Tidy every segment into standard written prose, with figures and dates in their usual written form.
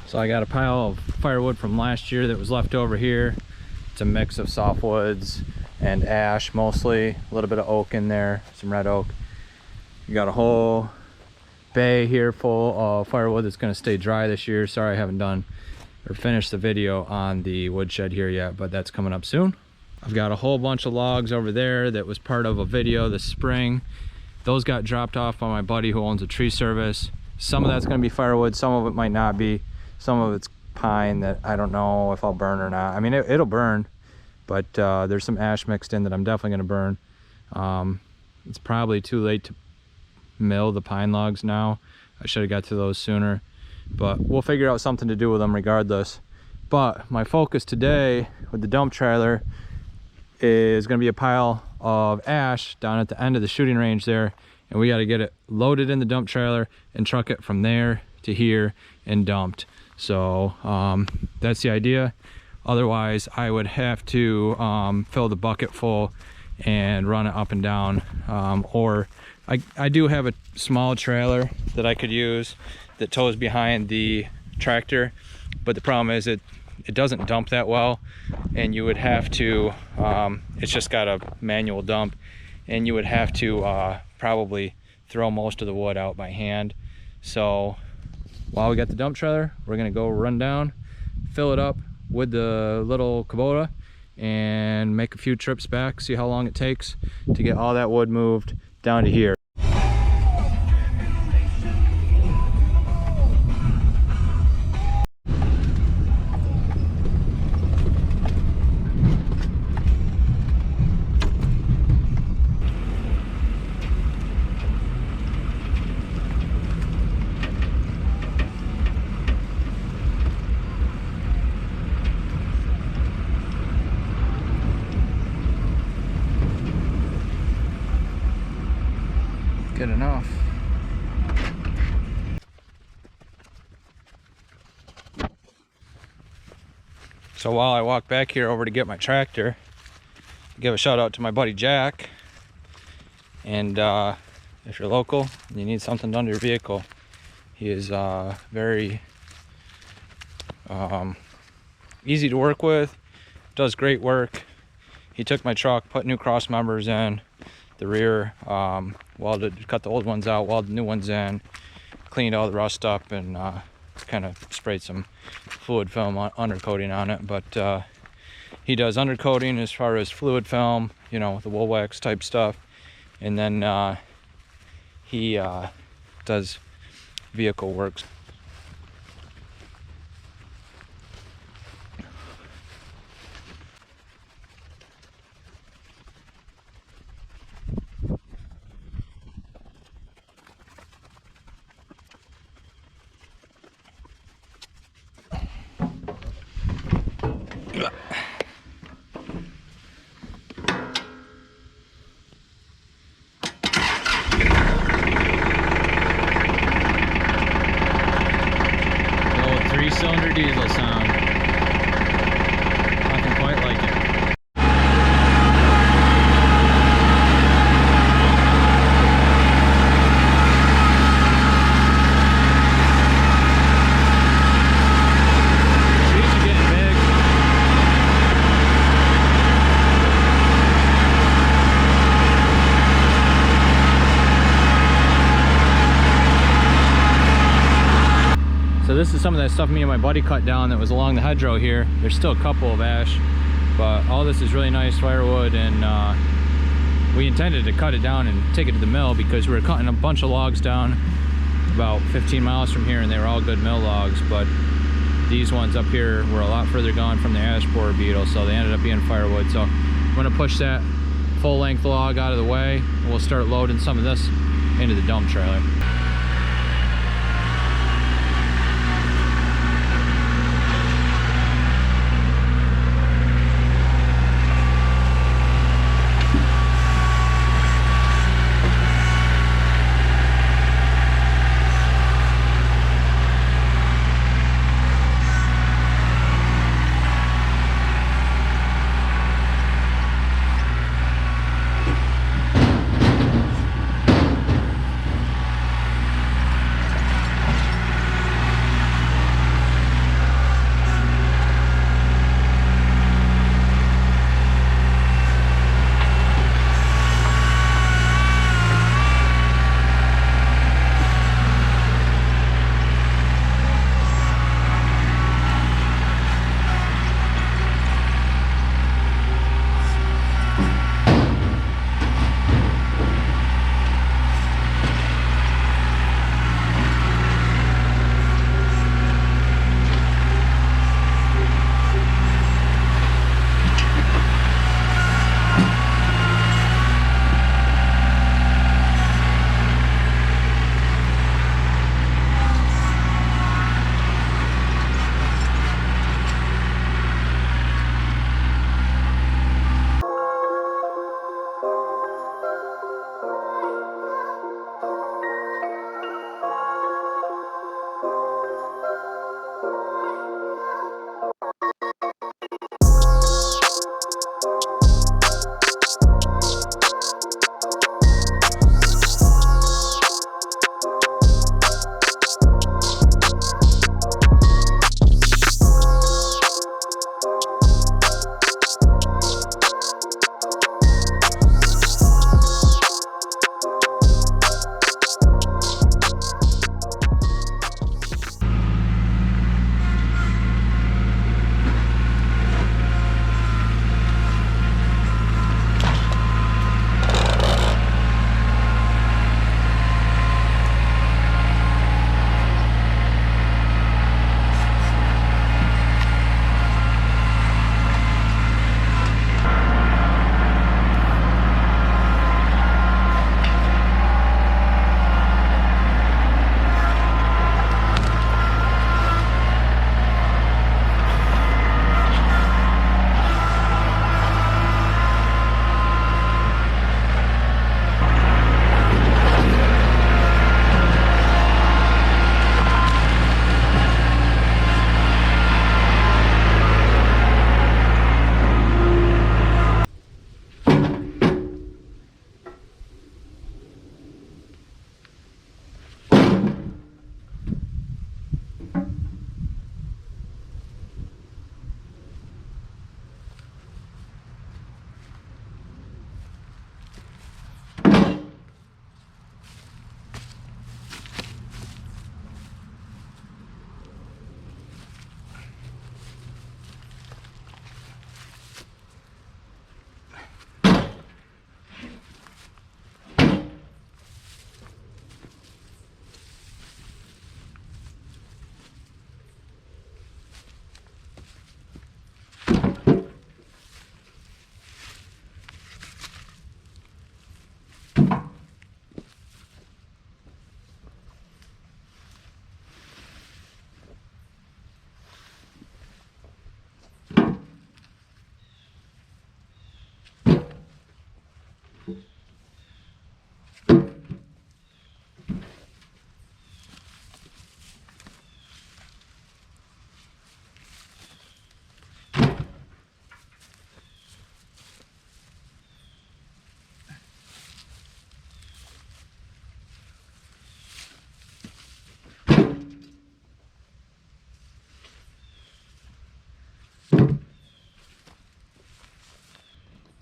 So I got a pile of firewood from last year that was left over here. It's a mix of softwoods and ash mostly, a little bit of oak in there, some red oak. You got a whole bay here full of firewood that's going to stay dry this year. Sorry I haven't done or finished the video on the woodshed here yet, but that's coming up soon. I've got a whole bunch of logs over there that was part of a video this spring. Those got dropped off by my buddy who owns a tree service. Some of that's going to be firewood, some of it might not be. Some of it's pine that I don't know if I'll burn or not. I mean, it'll burn, but there's some ash mixed in that I'm definitely going to burn. It's probably too late to mill the pine logs now. I should have got to those sooner, but we'll figure out something to do with them regardless. But my focus today with the dump trailer is going to be a pile of ash down at the end of the shooting range there, and we got to get it loaded in the dump trailer and truck it from there to here and dumped. So that's the idea. Otherwise I would have to fill the bucket full and run it up and down, or I do have a small trailer that I could use that tows behind the tractor, but the problem is it doesn't dump that well, and you would have to it's just got a manual dump, and you would have to probably throw most of the wood out by hand. So while we got the dump trailer, we're gonna go run down, fill it up with the little Kubota, and make a few trips back, see how long it takes to get all that wood moved down to here. Good enough. So while I walk back here over to get my tractor, give a shout out to my buddy Jack. And if you're local and you need something done to your vehicle, he is very easy to work with, does great work. He took my truck, put new cross members in the rear, welded, cut the old ones out, welded new ones in, cleaned all the rust up, and kind of sprayed some fluid film undercoating on it. But he does undercoating as far as fluid film, you know, the wool wax type stuff, and then he does vehicle works. Three-cylinder diesel sound. Nothing quite like it. Trees are getting big. So this is some of that stuff me and my buddy cut down that was along the hedgerow here. There's still a couple of ash, but all this is really nice firewood, and we intended to cut it down and take it to the mill because we were cutting a bunch of logs down about 15 miles from here, and they were all good mill logs, but these ones up here were a lot further gone from the ash borer beetle, so they ended up being firewood. So I'm going to push that full-length log out of the way, and we'll start loading some of this into the dump trailer.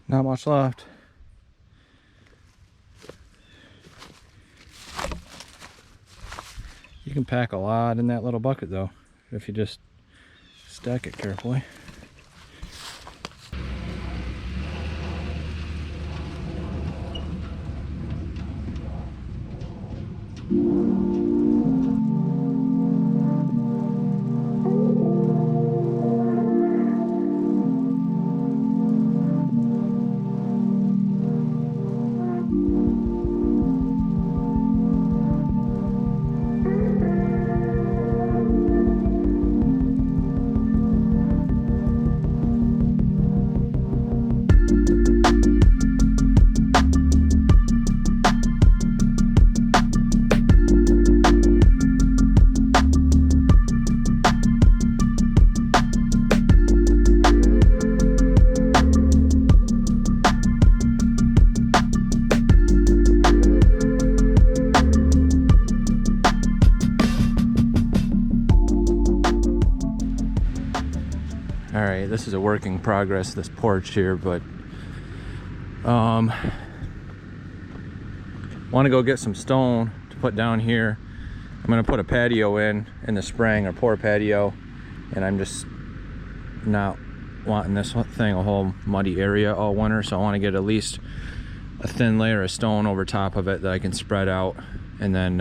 Not much left. You can pack a lot in that little bucket though, if you just stack it carefully. All right, this is a work in progress, this porch here, but want to go get some stone to put down here. I'm gonna put a patio in the spring, or pour patio, and I'm just not wanting this thing a whole muddy area all winter, so I want to get at least a thin layer of stone over top of it that I can spread out. And then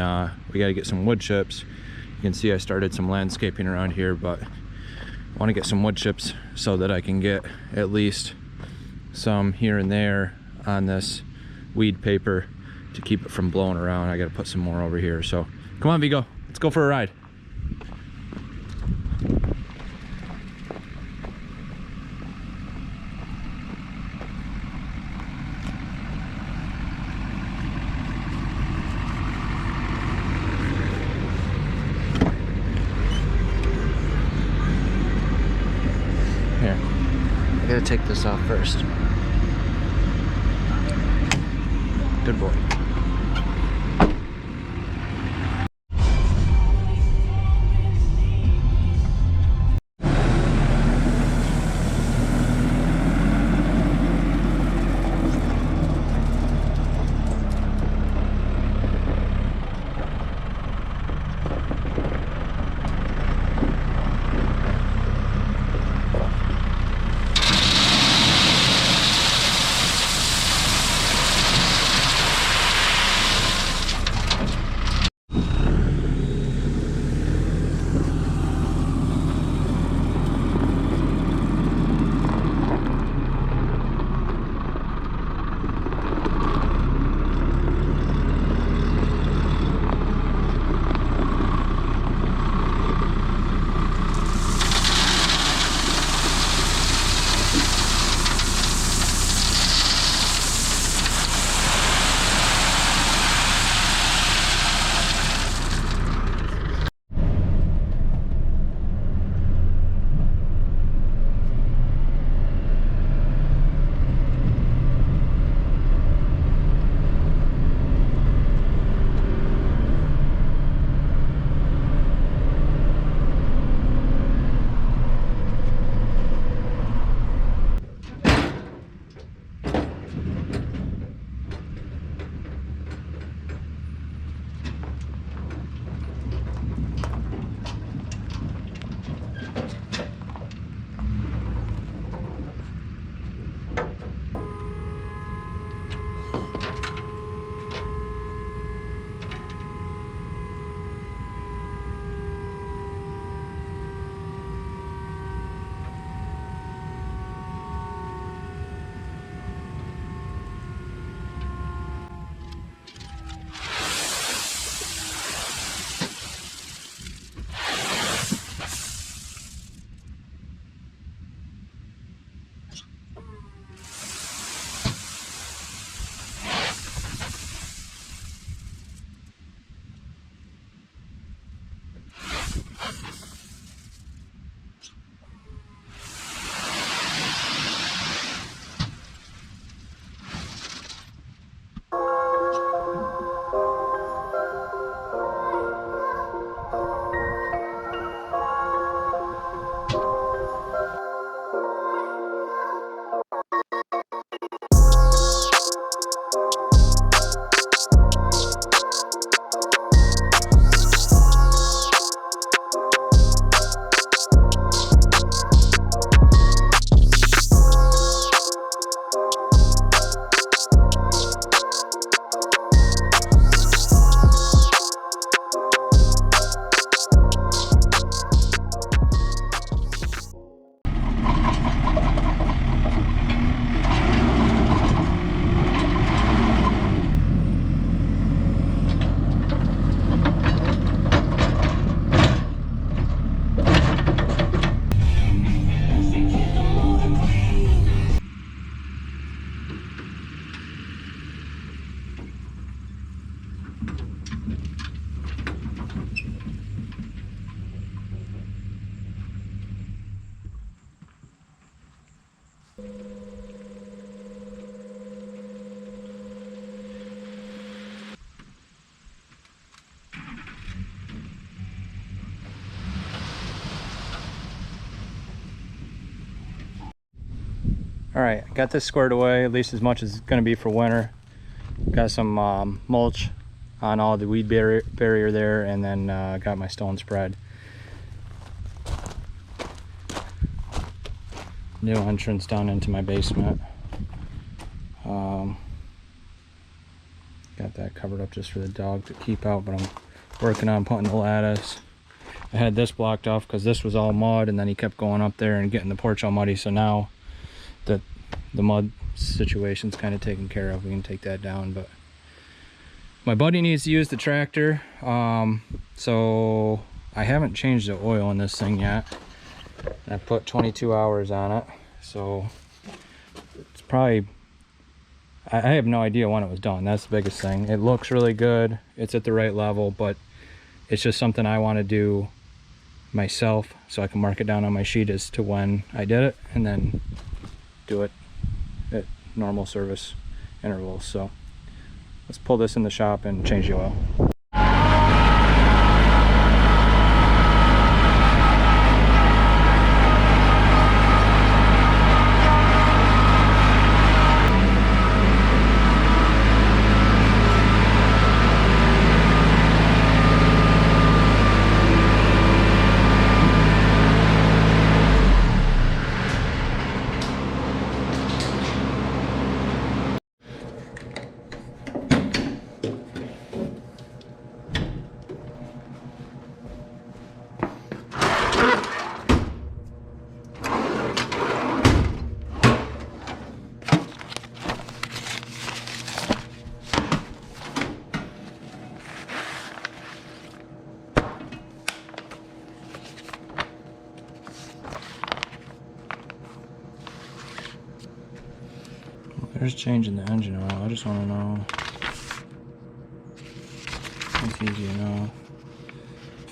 we got to get some wood chips. You can see I started some landscaping around here, but I want to get some wood chips so that I can get at least some here and there on this weed paper to keep it from blowing around. I got to put some more over here. So come on, Vigo, let's go for a ride. Here, I gotta take this off first. Good boy. All right, got this squared away, at least as much as it's gonna be for winter. Got some mulch on all the weed barrier there, and then got my stone spread. New entrance down into my basement. Got that covered up just for the dog to keep out, but I'm working on putting the lattice. I had this blocked off because this was all mud, and then he kept going up there and getting the porch all muddy, so now that the mud situation's kind of taken care of, we can take that down. But my buddy needs to use the tractor, so I haven't changed the oil in this thing yet. I put 22 hours on it, so it's probably, I have no idea when it was done. That's the biggest thing. It looks really good, it's at the right level, but it's just something I want to do myself so I can mark it down on my sheet as to when I did it, and then do it at normal service intervals. So let's pull this in the shop and change the oil. There's changing the engine oil. I just want to know. It's easy to know.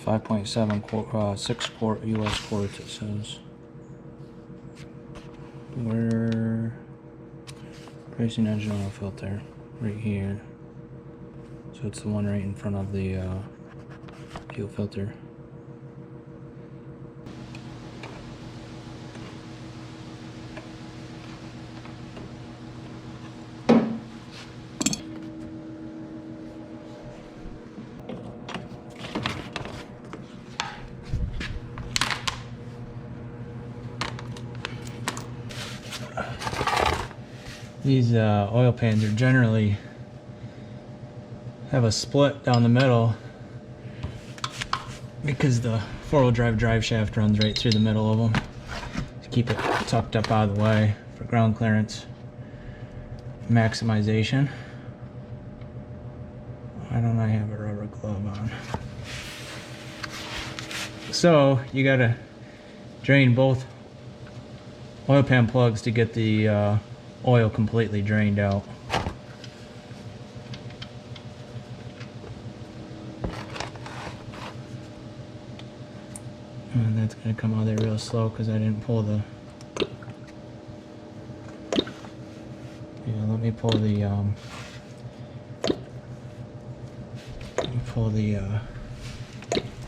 5.7 quart, 6 quart US quarts it says. Where? Racing engine oil filter. Right here. So it's the one right in front of the fuel filter. These oil pans are generally have a split down the middle because the four-wheel drive shaft runs right through the middle of them to keep it tucked up out of the way for ground clearance maximization. Why don't I have a rubber glove on? So you gotta drain both oil pan plugs to get the oil completely drained out. And that's going to come out of there real slow because I didn't pull the... Yeah, let me pull the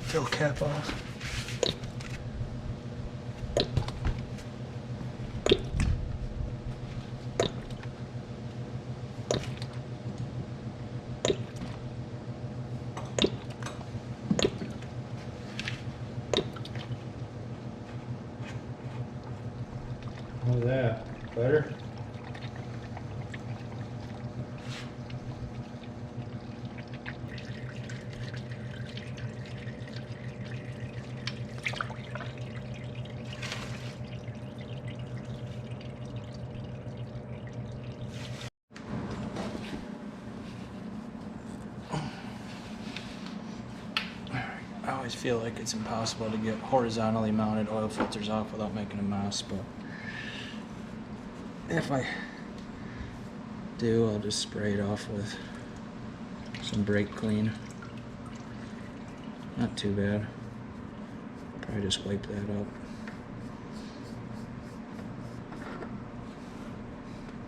fill cap off. How's that? Better? I always feel like it's impossible to get horizontally mounted oil filters off without making a mess, but if I do, I'll just spray it off with some brake clean. Not too bad. Probably just wipe that up.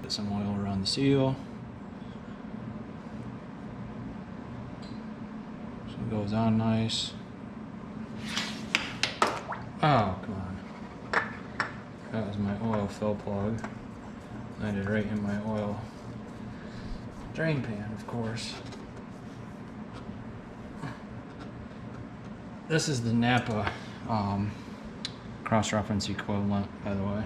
Put some oil around the seal. So it goes on nice. Oh, come on. That was my oil fill plug. Landed right in my oil drain pan, of course. This is the Napa cross-reference equivalent, by the way.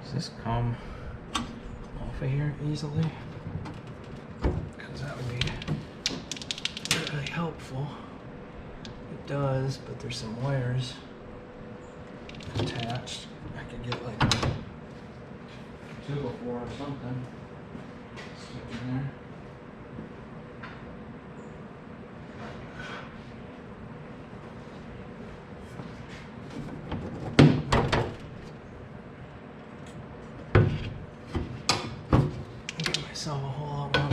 Does this come off of here easily? Because that would be really helpful. It does, but there's some wires attached. I could get like a 204 or something. Stick in there. Give myself a whole lot more